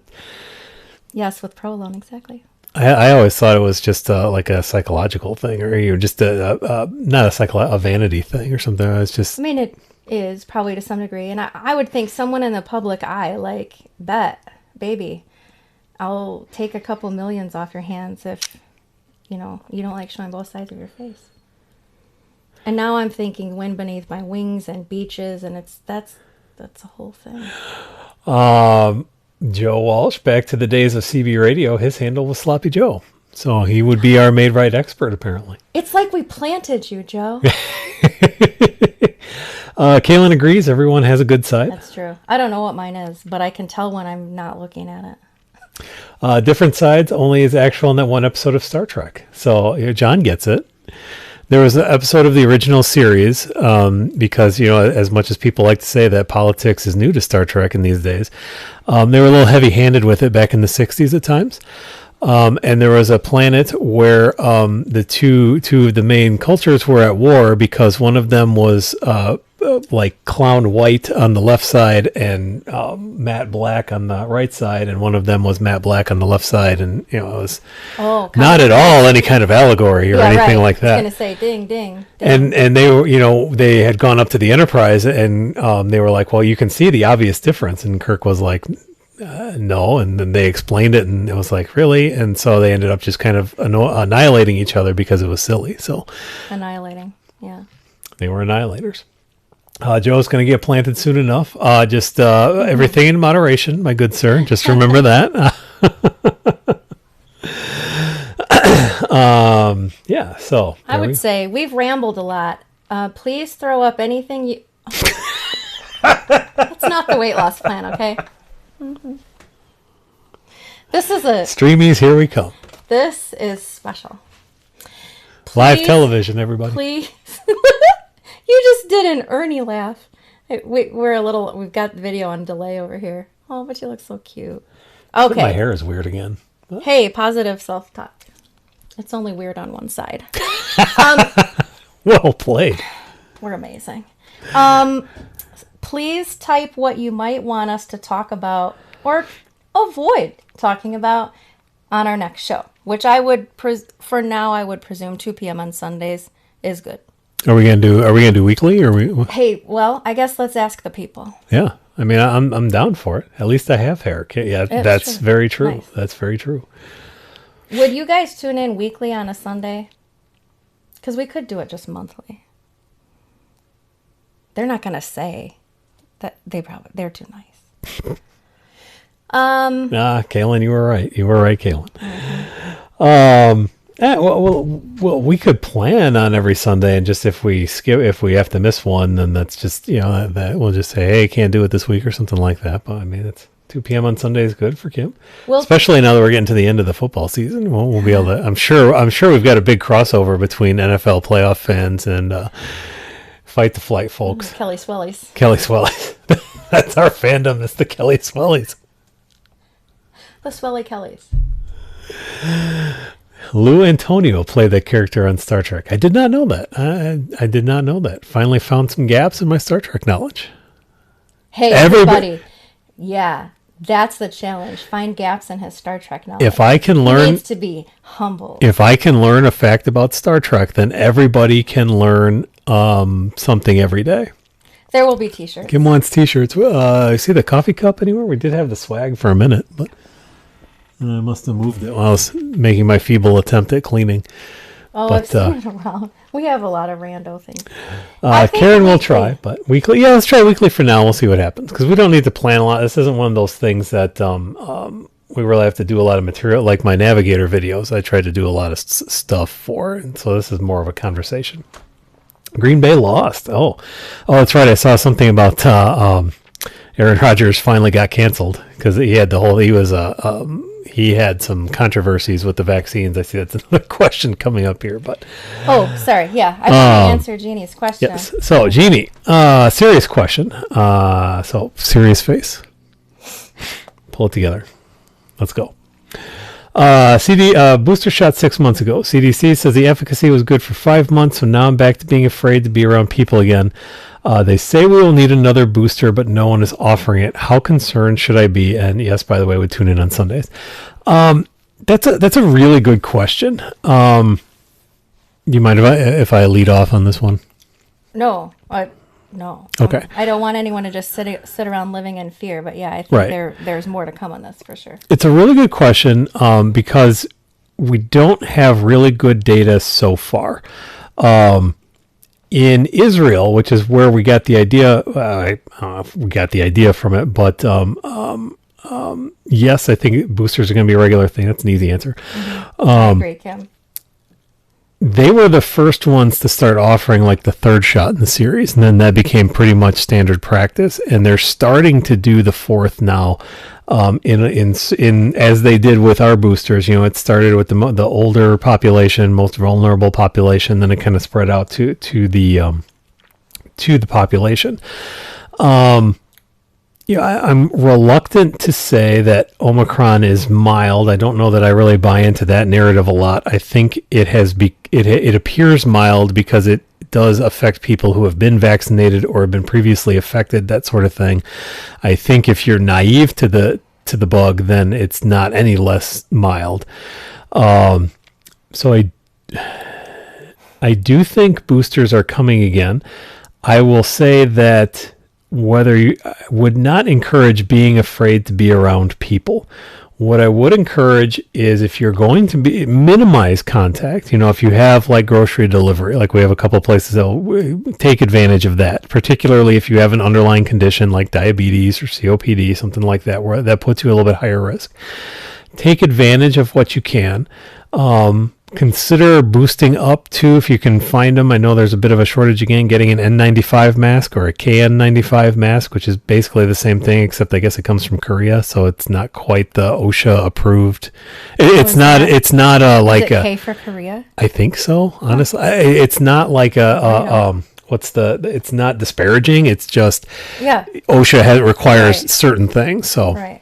Yes, with provolone, exactly. I always thought it was just like a psychological thing, or just not a vanity thing or something. I mean, it is probably to some degree, and I would think someone in the public eye, like baby, I'll take a couple millions off your hands if you don't like showing both sides of your face. And now I'm thinking wind beneath my wings and beaches, and that's a whole thing. Joe Walsh, back to the days of CB radio, his handle was Sloppy Joe. So he would be our made right expert, apparently. It's like we planted you, Joe. Kaylin agrees, everyone has a good side. That's true. I don't know what mine is, but I can tell when I'm not looking at it. Different sides only is actual in that one episode of Star Trek. So John gets it. There was an episode of the original series, because, as much as people like to say that politics is new to Star Trek in these days, they were a little heavy-handed with it back in the 60s at times. And there was a planet where the two of the main cultures were at war because one of them was like clown white on the left side and matte black on the right side, and one of them was matte black on the left side, and it was not at all any kind of allegory or anything like that. I was going to say ding, ding, ding. And they were, they had gone up to the Enterprise, and they were like, well, you can see the obvious difference, and Kirk was like, no, and then they explained it, and it was like, really? And so they ended up just kind of annihilating each other because it was silly. So annihilating, yeah. They were annihilators. Joe's going to get planted soon enough. Just everything in moderation, my good sir. Just remember that. Yeah, so. I would say we've rambled a lot. Please throw up anything you... It's not the weight loss plan, okay? Mm-hmm. This is a... Streamies, here we come. This is special. Please, live television, everybody. Please. You just did an Ernie laugh. We've got the video on delay over here. Oh, but you look so cute. Okay. My hair is weird again. What? Hey, positive self-talk. It's only weird on one side. Well played. We're amazing. Please type what you might want us to talk about or avoid talking about on our next show, which I would, for now, I would presume 2 p.m. on Sundays is good. Are we gonna do weekly or we? Hey, well, I guess let's ask the people. Yeah, I mean, I'm down for it. At least I have hair. Yeah, that's true. Very true. Nice. That's very true. Would you guys tune in weekly on a Sunday? Because we could do it just monthly. They're not gonna say that they're too nice. Kaylin, you were right. You were right, Kaylin. Mm-hmm. Well, we could plan on every Sunday, and just if we have to miss one, then that's just that we'll just say, hey, can't do it this week or something like that. But I mean, it's 2 p.m. on Sunday is good for Kim, especially now that we're getting to the end of the football season. We'll be able to. I'm sure we've got a big crossover between NFL playoff fans and Fight2Flight folks. Kelly Swellies. That's our fandom. It's the Kelly Swellies. The Swelly Kellys. Lou Antonio played that character on Star Trek. I did not know that. I did not know that. Finally found some gaps in my Star Trek knowledge. Hey, everybody. Yeah, That's the challenge. Find gaps in his Star Trek knowledge. If I can learn, he needs to be humble. If I can learn a fact about Star Trek, then everybody can learn something every day. There will be T-shirts. Kim wants T-shirts. See the coffee cup anywhere? We did have the swag for a minute, but I must have moved it while I was making my feeble attempt at cleaning. Oh, but, I've seen it around. We have a lot of rando things. Karen will try, but weekly. Yeah, let's try weekly for now. We'll see what happens because we don't need to plan a lot. This isn't one of those things that we really have to do a lot of material. Like my Navigator videos, I try to do a lot of stuff for, and so this is more of a conversation. Green Bay lost. Oh, that's right. I saw something about Aaron Rodgers finally got canceled because he had he had some controversies with the vaccines. I see that's another question coming up here, but sorry. Yeah, I want to answer Jeannie's question. Yes. So Jeannie, serious question. So serious face. Pull it together. Let's go. Booster shot 6 months ago. CDC says the efficacy was good for 5 months, so now I'm back to being afraid to be around people again. They say we will need another booster, but no one is offering it. How concerned should I be? And yes, by the way, we tune in on Sundays. That's a really good question. Do you mind if I lead off on this one? No. No. Okay. I don't want anyone to just sit around living in fear, but yeah, I think there's more to come on this for sure. It's a really good question because we don't have really good data so far. In Israel, which is where we got the idea, I don't know if we got the idea from it, but yes, I think boosters are going to be a regular thing. That's an easy answer. Mm-hmm. I agree, Kim. They were the first ones to start offering like the third shot in the series, and then that became pretty much standard practice. And they're starting to do the fourth now, in as they did with our boosters. You know, it started with the older population, most vulnerable population, then it kind of spread out to the population. I'm reluctant to say that Omicron is mild. I don't know that I really buy into that narrative a lot. I think it appears mild because it does affect people who have been vaccinated or have been previously affected, that sort of thing. I think if you're naive to the bug, then it's not any less mild. So I do think boosters are coming again. I will say that whether you would not encourage being afraid to be around people. What I would encourage is if you're going to minimize contact, if you have like grocery delivery, like we have a couple of places that will take advantage of that, particularly if you have an underlying condition like diabetes or COPD, something like that, where that puts you a little bit higher risk. Take advantage of what you can. Consider boosting up too if you can find them. I know there's a bit of a shortage again, getting an N95 mask or a KN95 mask, which is basically the same thing, except I guess it comes from Korea, so it's not quite the OSHA approved. It's not like is it K for Korea? I think so, honestly. It's not like it's not disparaging. It's just OSHA requires certain things. So. Right.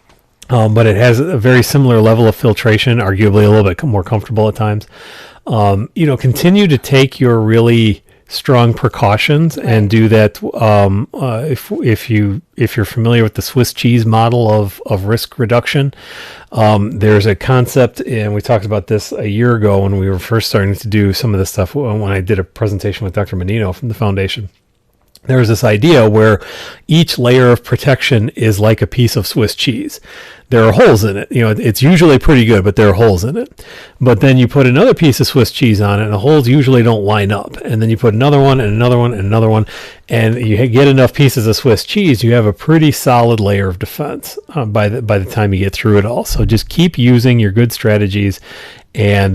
But it has a very similar level of filtration, arguably a little bit more comfortable at times. Continue to take your really strong precautions and do that. If you're familiar with the Swiss cheese model of risk reduction, there's a concept, and we talked about this a year ago when we were first starting to do some of this stuff. When I did a presentation with Dr. Menino from the foundation. There's this idea where each layer of protection is like a piece of Swiss cheese. There are holes in it. It's usually pretty good, but there are holes in it. But then you put another piece of Swiss cheese on it, and the holes usually don't line up. And then you put another one, and another one, and another one, and you get enough pieces of Swiss cheese, you have a pretty solid layer of defense by the time you get through it all. So just keep using your good strategies, and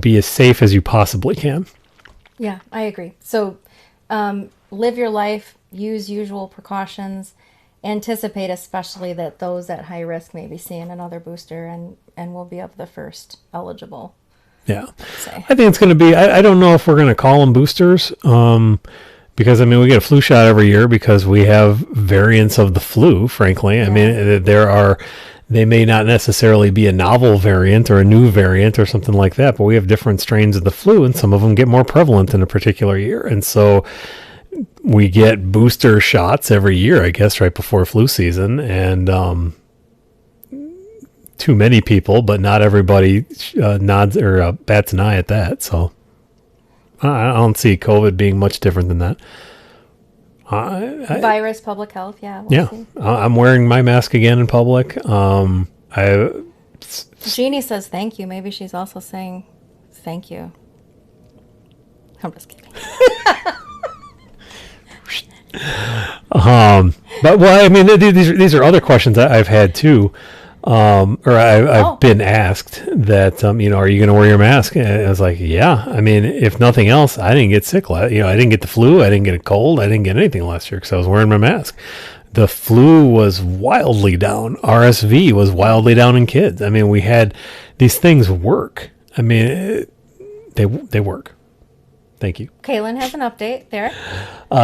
be as safe as you possibly can. Yeah, I agree. So. Live your life, use usual precautions, anticipate especially that those at high risk may be seeing another booster and will be of the first eligible. Yeah. I think it's going to be, I don't know if we're going to call them boosters because, we get a flu shot every year because we have variants of the flu, frankly. Yeah. They may not necessarily be a novel variant or a new variant or something like that, but we have different strains of the flu, and some of them get more prevalent in a particular year. And so we get booster shots every year, I guess, right before flu season. And too many people, but not everybody nods or bats an eye at that. So I don't see COVID being much different than that. Virus, public health, yeah. See. I'm wearing my mask again in public. Jeannie says thank you. Maybe she's also saying thank you. I'm just kidding. But well, I mean, these are other questions that I've had too, I've been asked that, are you going to wear your mask? And I was like, yeah. I mean, if nothing else, I didn't get sick. I didn't get the flu. I didn't get a cold. I didn't get anything last year because I was wearing my mask. The flu was wildly down. RSV was wildly down in kids. I mean, we had these things work. I mean, they work. Thank you. Kaylin has an update there.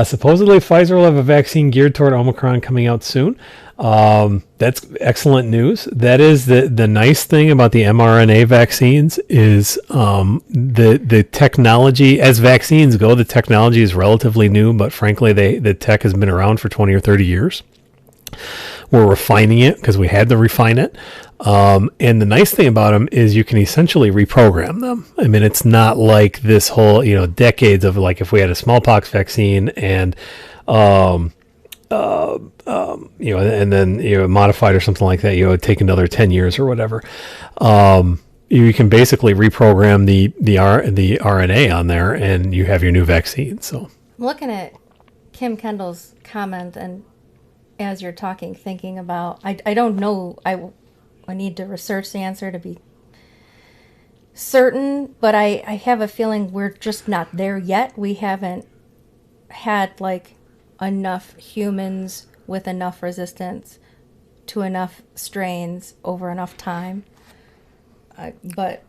Supposedly, Pfizer will have a vaccine geared toward Omicron coming out soon. That's excellent news. That is the nice thing about the mRNA vaccines is the technology, as vaccines go, the technology is relatively new, but frankly, the tech has been around for 20 or 30 years. We're refining it because we had to refine it. And the nice thing about them is you can essentially reprogram them. I mean, it's not like this whole, decades of like if we had a smallpox vaccine and, and then, modified or something like that, it would take another 10 years or whatever. You can basically reprogram the RNA on there and you have your new vaccine. So I'm looking at Kim Kendall's comment, and as you're talking, thinking about, I don't know, I need to research the answer to be certain, but I have a feeling we're just not there yet. We haven't had like enough humans with enough resistance to enough strains over enough time. But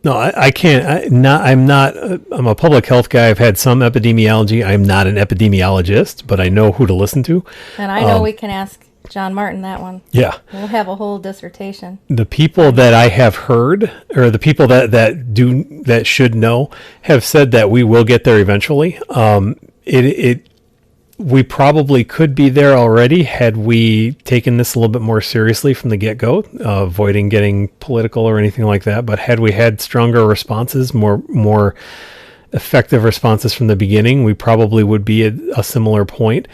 no, I can't. I'm a public health guy. I've had some epidemiology. I'm not an epidemiologist, but I know who to listen to. And I know we can ask John Martin that one. Yeah. We'll have a whole dissertation. The people that I have heard, or the people that should know, have said that we will get there eventually. We probably could be there already had we taken this a little bit more seriously from the get-go, avoiding getting political or anything like that. But had we had stronger responses, more effective responses from the beginning, we probably would be at a similar point.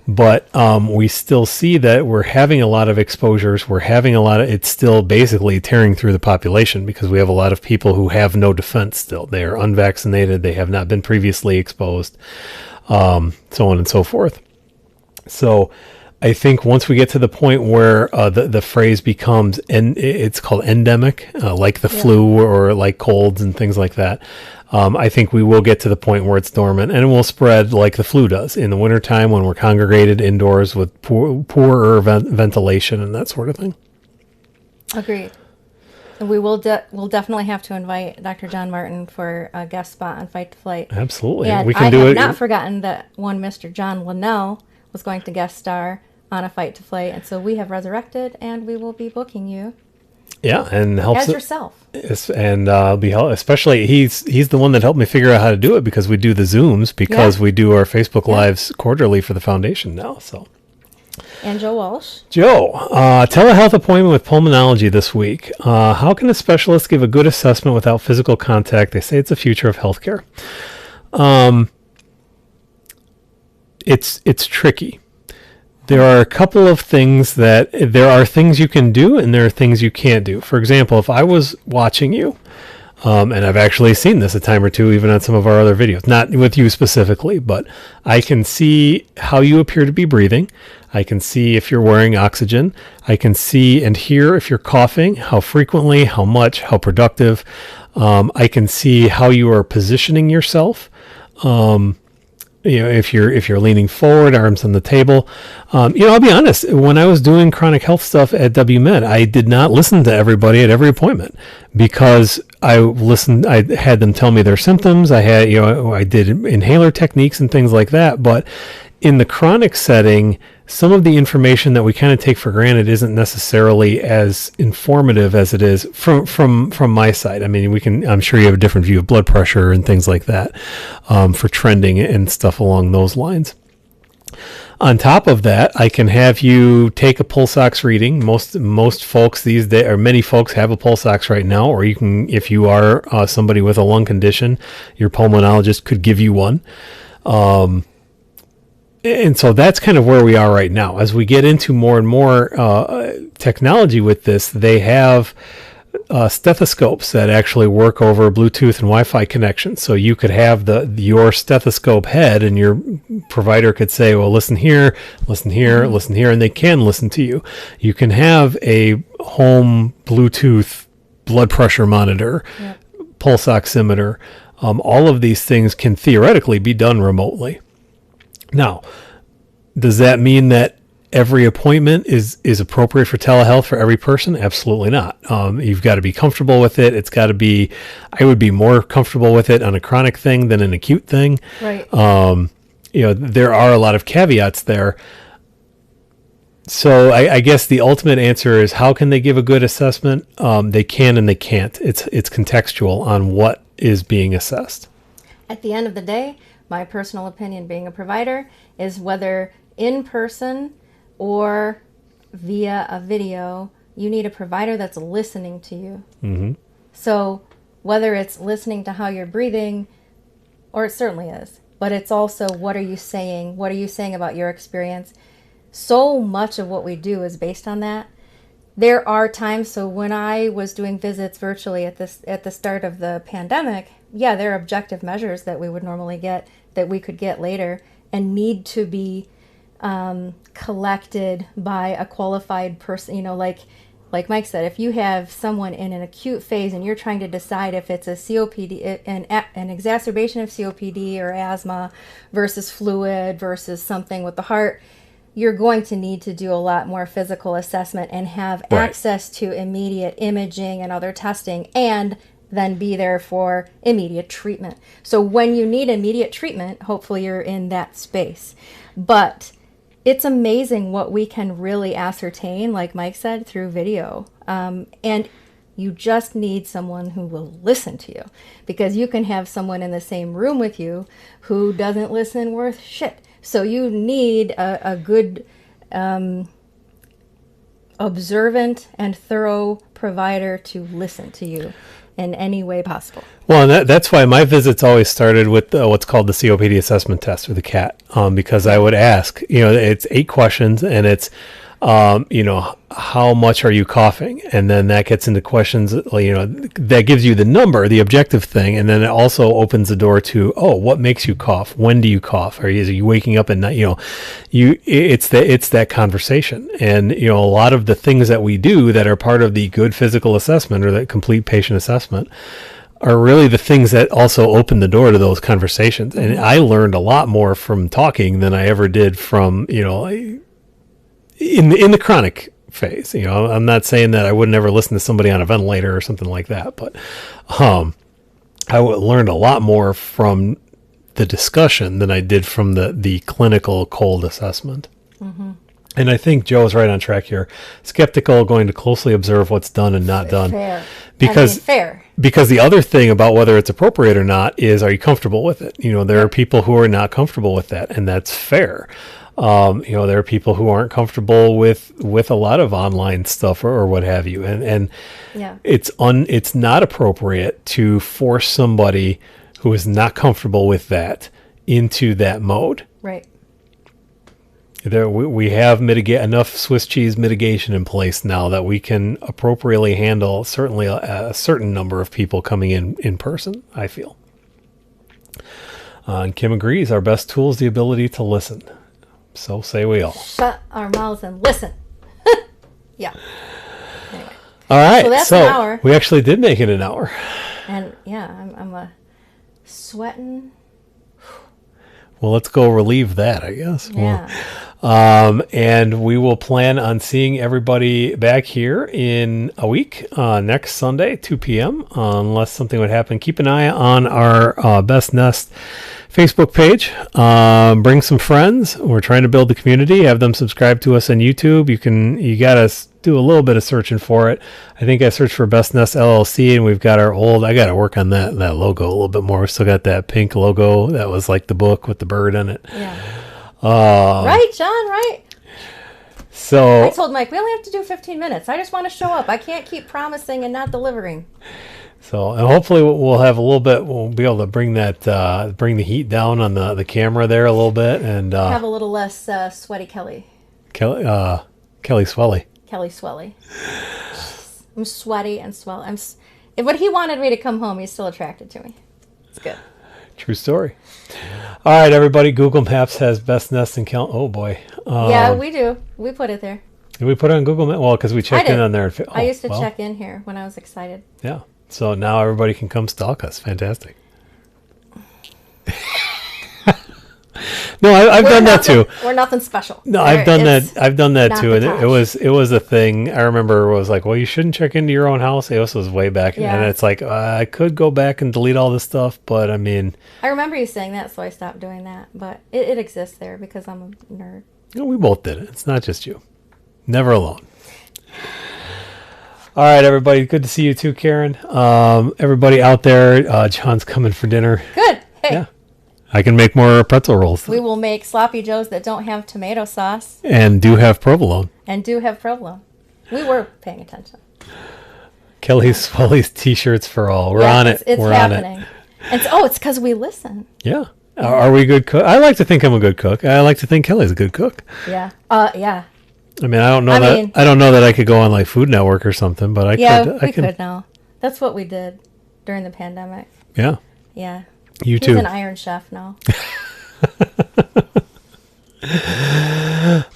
But we still see that we're having a lot of exposures. It's still basically tearing through the population because we have a lot of people who have no defense still. They are unvaccinated. They have not been previously exposed. So on and so forth. So I think once we get to the point where the phrase becomes, it's called endemic, like the flu or like colds and things like that, I think we will get to the point where it's dormant and it will spread like the flu does in the wintertime when we're congregated indoors with poorer ventilation and that sort of thing. Agreed. We will we'll definitely have to invite Dr. John Martin for a guest spot on Fight2Flight. Absolutely. And we can I do have it. not forgotten that one Mr. John Linnell was going to guest star on a Fight2Flight, and so we have resurrected, and we will be booking you. Yeah, and helps as yourself. And especially he's the one that helped me figure out how to do it because we do the Zooms because we do our Facebook Lives quarterly for the foundation now. So. And Joe Walsh. Joe, telehealth appointment with pulmonology this week. How can a specialist give a good assessment without physical contact? They say it's the future of healthcare. It's tricky. There are a couple of things there are things you can do and there are things you can't do. For example, if I was watching you, and I've actually seen this a time or two, even on some of our other videos, not with you specifically, but I can see how you appear to be breathing. I can see if you're wearing oxygen. I can see and hear if you're coughing, how frequently, how much, how productive. I can see how you are positioning yourself. If you're leaning forward, arms on the table. I'll be honest. When I was doing chronic health stuff at WMed, I did not listen to everybody at every appointment because I had them tell me their symptoms. I did inhaler techniques and things like that. But in the chronic setting, some of the information that we kind of take for granted isn't necessarily as informative as it is from my side. I mean, I'm sure you have a different view of blood pressure and things like that, for trending and stuff along those lines. On top of that, I can have you take a pulse ox reading. Most folks these days, or many folks, have a pulse ox right now, or you can, if you are somebody with a lung condition, your pulmonologist could give you one. And so that's kind of where we are right now. As we get into more and more technology with this, they have stethoscopes that actually work over Bluetooth and Wi-Fi connections. So you could have your stethoscope head, and your provider could say, well, listen here, listen here, listen here, and they can listen to you. You can have a home Bluetooth blood pressure monitor, pulse oximeter. All of these things can theoretically be done remotely. Now, does that mean that every appointment is appropriate for telehealth for every person? Absolutely not. You've got to be comfortable with it. It's got to be, I would be more comfortable with it on a chronic thing than an acute thing. Right. There are a lot of caveats there. So I guess the ultimate answer is, how can they give a good assessment? They can and they can't. It's contextual on what is being assessed. At the end of the day, my personal opinion, being a provider, is whether in person or via a video, you need a provider that's listening to you. Mm-hmm. So whether it's listening to how you're breathing, or it certainly is, but it's also, what are you saying? What are you saying about your experience? So much of what we do is based on that. There are times, so when I was doing visits virtually at the start of the pandemic, yeah, there are objective measures that we would normally get, that we could get later, and need to be collected by a qualified person. Like Mike said, if you have someone in an acute phase and you're trying to decide if it's a COPD, an exacerbation of COPD or asthma versus fluid versus something with the heart, you're going to need to do a lot more physical assessment and have access to immediate imaging and other testing, and then be there for immediate treatment. So when you need immediate treatment, hopefully you're in that space. But it's amazing what we can really ascertain, like Mike said, through video. And you just need someone who will listen to you, because you can have someone in the same room with you who doesn't listen worth shit. So you need a good, observant and thorough provider to listen to you in any way possible. Well, and that's why my visits always started with what's called the COPD assessment test, or the CAT, because I would ask, it's 8 questions, and it's, how much are you coughing? And then that gets into questions, that gives you the number, the objective thing. And then it also opens the door to, what makes you cough? When do you cough? Are you waking up at night? It's that conversation. And, a lot of the things that we do that are part of the good physical assessment, or that complete patient assessment, are really the things that also open the door to those conversations. And I learned a lot more from talking than I ever did from, in the chronic phase. I'm not saying that I would never listen to somebody on a ventilator or something like that, but I learned a lot more from the discussion than I did from the clinical cold assessment. Mm-hmm. And I think Joe is right on track here. Skeptical, going to closely observe what's done and not done. Fair. Fair. Because the other thing about whether it's appropriate or not is, are you comfortable with it? There are people who are not comfortable with that, and that's fair. There are people who aren't comfortable with a lot of online stuff or what have you. And it's not appropriate to force somebody who is not comfortable with that into that mode. Right. We have enough Swiss cheese mitigation in place now that we can appropriately handle certainly a certain number of people coming in person, I feel. And Kim agrees, our best tool is the ability to listen. So say we all. Shut our mouths and listen. Yeah. Anyway. All right. So that's an hour. We actually did make it an hour. And yeah, I'm sweating. Well, let's go relieve that, I guess. Yeah. And we will plan on seeing everybody back here in a week, next Sunday, 2 p.m., unless something would happen. Keep an eye on our Best Nest Facebook page. Bring some friends. We're trying to build the community. Have them subscribe to us on YouTube. You got to do a little bit of searching for it. I think I searched for Best Nest LLC, and we've got our I got to work on that logo a little bit more. We still got that pink logo that was like the book with the bird in it. Yeah. Right, John, right? So I told Mike, we only have to do 15 minutes. I just want to show up. I can't keep promising and not delivering. So, and hopefully we'll have a little bit, we'll be able to bring that, bring the heat down on the camera there a little bit, and have a little less sweaty Kelly. Kelly Swelly. Kelly Swelly. I'm sweaty and swell. When he wanted me to come home, he's still attracted to me. It's good. True story. All right, everybody. Google Maps has best nest in Cal. Oh boy. Yeah, we do. We put it there. Did we put it on Google Maps? Well, because we checked in on there. I used to check in here when I was excited. Yeah. So now everybody can come stalk us. Fantastic. No, I've done that too. We're nothing special. No, I've done that. I've done that too, and it was a thing. I remember it was like, well, you shouldn't check into your own house. This was way back, and it's like I could go back and delete all this stuff, but I mean, I remember you saying that, so I stopped doing that. But it exists there because I'm a nerd. No, we both did it. It's not just you. Never alone. All right, everybody. Good to see you too, Karen. Everybody out there, John's coming for dinner. Good. Hey. Yeah. I can make more pretzel rolls. We will make sloppy joes that don't have tomato sauce. And do have provolone. We were paying attention. Kelly Swelly's t-shirts for all. We're on it. It's happening. It's because we listen. Yeah. Are we good cook? I like to think I'm a good cook. I like to think Kelly's a good cook. Yeah. Yeah. I mean, I don't know that I could go on like Food Network or something, but we could now. That's what we did during the pandemic. Yeah. Yeah. YouTube. He's an Iron Chef now.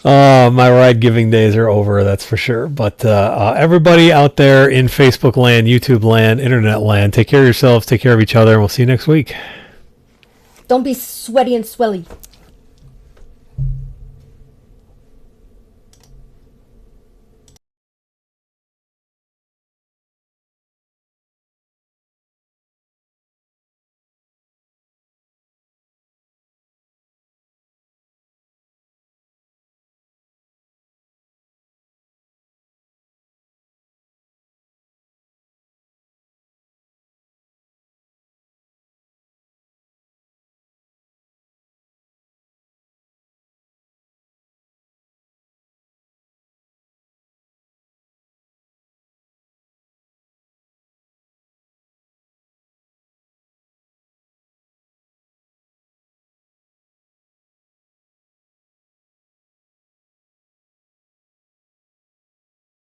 My ride giving days are over, that's for sure. But everybody out there in Facebook land, YouTube land, internet land, take care of yourselves, take care of each other, and we'll see you next week. Don't be sweaty and swelly.